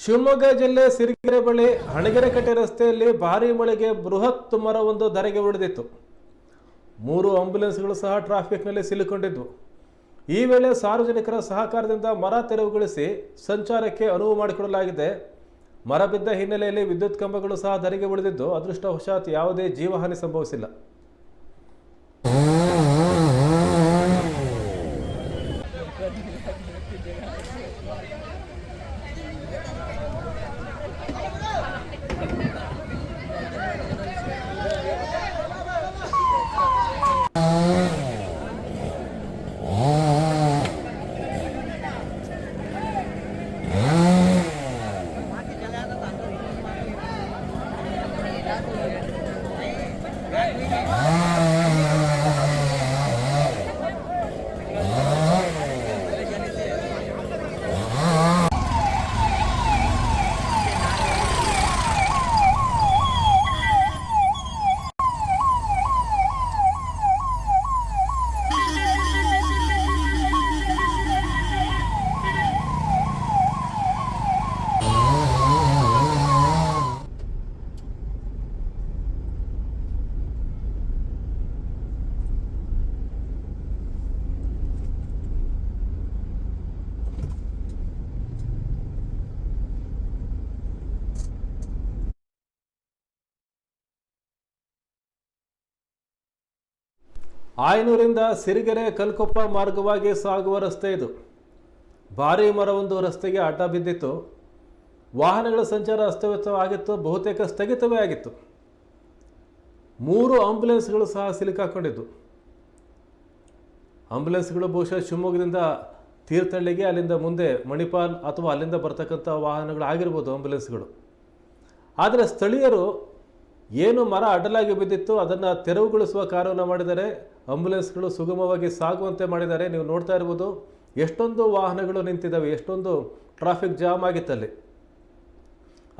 ಶಿವಮೊಗ್ಗ ಜಿಲ್ಲೆ ಸಿರಿಗೆರೆ ಬಳಿ ಹಣಗೆರೆಕಟ್ಟೆ ರಸ್ತೆಯಲ್ಲಿ ಭಾರೀ ಮಳೆಗೆ ಬೃಹತ್ ಮರವೊಂದು ಧರೆಗೆ ಉಳಿದಿತ್ತು. 3 ಆಂಬ್ಯುಲೆನ್ಸ್ಗಳು ಸಹ ಟ್ರಾಫಿಕ್ನಲ್ಲಿ ಸಿಲುಕೊಂಡಿದ್ವು. ಈ ವೇಳೆ ಸಾರ್ವಜನಿಕರ ಸಹಕಾರದಿಂದ ಮರ ತೆರವುಗೊಳಿಸಿ ಸಂಚಾರಕ್ಕೆ ಅನುವು ಮಾಡಿಕೊಡಲಾಗಿದೆ. ಮರ ಬಿದ್ದ ಹಿನ್ನೆಲೆಯಲ್ಲಿ ವಿದ್ಯುತ್ ಕಂಬಗಳು ಸಹ ಧರೆಗೆ ಉಳಿದಿದ್ದು, ಅದೃಷ್ಟವಶಾತ್ ಯಾವುದೇ ಜೀವಹಾನಿ ಸಂಭವಿಸಿಲ್ಲ. ಆಯನೂರಿಂದ ಸಿರಿಗೆರೆ ಕಲ್ಕೊಪ್ಪ ಮಾರ್ಗವಾಗಿ ಸಾಗುವ ರಸ್ತೆ ಇದು. ಭಾರೀ ಮರವೊಂದು ರಸ್ತೆಗೆ ಅಡ್ಡ ಬಿದ್ದಿತ್ತು. ವಾಹನಗಳ ಸಂಚಾರ ಅಸ್ತವ್ಯಸ್ತವಾಗಿತ್ತು, ಬಹುತೇಕ ಸ್ಥಗಿತವೇ ಆಗಿತ್ತು. 3 ಆಂಬ್ಯುಲೆನ್ಸ್ಗಳು ಸಹ ಸಿಲುಕಾಕೊಂಡಿದ್ದು. ಆಂಬ್ಯುಲೆನ್ಸ್ಗಳು ಬಹುಶಃ ಶಿವಮೊಗ್ಗದಿಂದ ತೀರ್ಥಹಳ್ಳಿಗೆ, ಅಲ್ಲಿಂದ ಮುಂದೆ ಮಣಿಪಾಲ್ ಅಥವಾ ಅಲ್ಲಿಂದ ಬರ್ತಕ್ಕಂಥ ವಾಹನಗಳು ಆಗಿರ್ಬೋದು ಆಂಬ್ಯುಲೆನ್ಸ್ಗಳು. ಆದರೆ ಸ್ಥಳೀಯರು ಏನು ಮರ ಅಡ್ಡಲಾಗಿ ಬಿದ್ದಿತ್ತು ಅದನ್ನು ತೆರವುಗೊಳಿಸುವ ಕಾರ್ಯವನ್ನು ಮಾಡಿದ್ದಾರೆ. ಆಂಬ್ಯುಲೆನ್ಸ್ಗಳು ಸುಗಮವಾಗಿ ಸಾಗುವಂತೆ ಮಾಡಿದ್ದಾರೆ. ನೀವು ನೋಡ್ತಾ ಇರ್ಬೋದು ಎಷ್ಟೊಂದು ವಾಹನಗಳು ನಿಂತಿದ್ದಾವೆ, ಎಷ್ಟೊಂದು ಟ್ರಾಫಿಕ್ ಜಾಮ್ ಆಗಿತ್ತಲ್ಲಿ.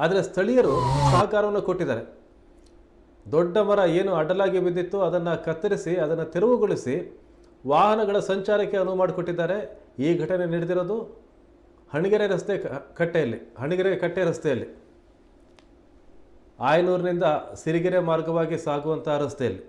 ಆದರೆ ಸ್ಥಳೀಯರು ಸಹಕಾರವನ್ನು ಕೊಟ್ಟಿದ್ದಾರೆ. ದೊಡ್ಡ ಮರ ಏನು ಅಡ್ಡಲಾಗಿ ಬಿದ್ದಿತ್ತು ಅದನ್ನು ಕತ್ತರಿಸಿ ಅದನ್ನು ತೆರವುಗೊಳಿಸಿ ವಾಹನಗಳ ಸಂಚಾರಕ್ಕೆ ಅನುವು ಮಾಡಿಕೊಟ್ಟಿದ್ದಾರೆ. ಈ ಘಟನೆ ನಡೆದಿರೋದು ಹಣಗೆರೆ ಕಟ್ಟೆ ರಸ್ತೆಯಲ್ಲಿ, ಆಯನೂರಿನಿಂದ ಸಿರಿಗೆರೆ ಮಾರ್ಗವಾಗಿ ಸಾಗುವಂತಹ ರಸ್ತೆಯಲ್ಲಿ.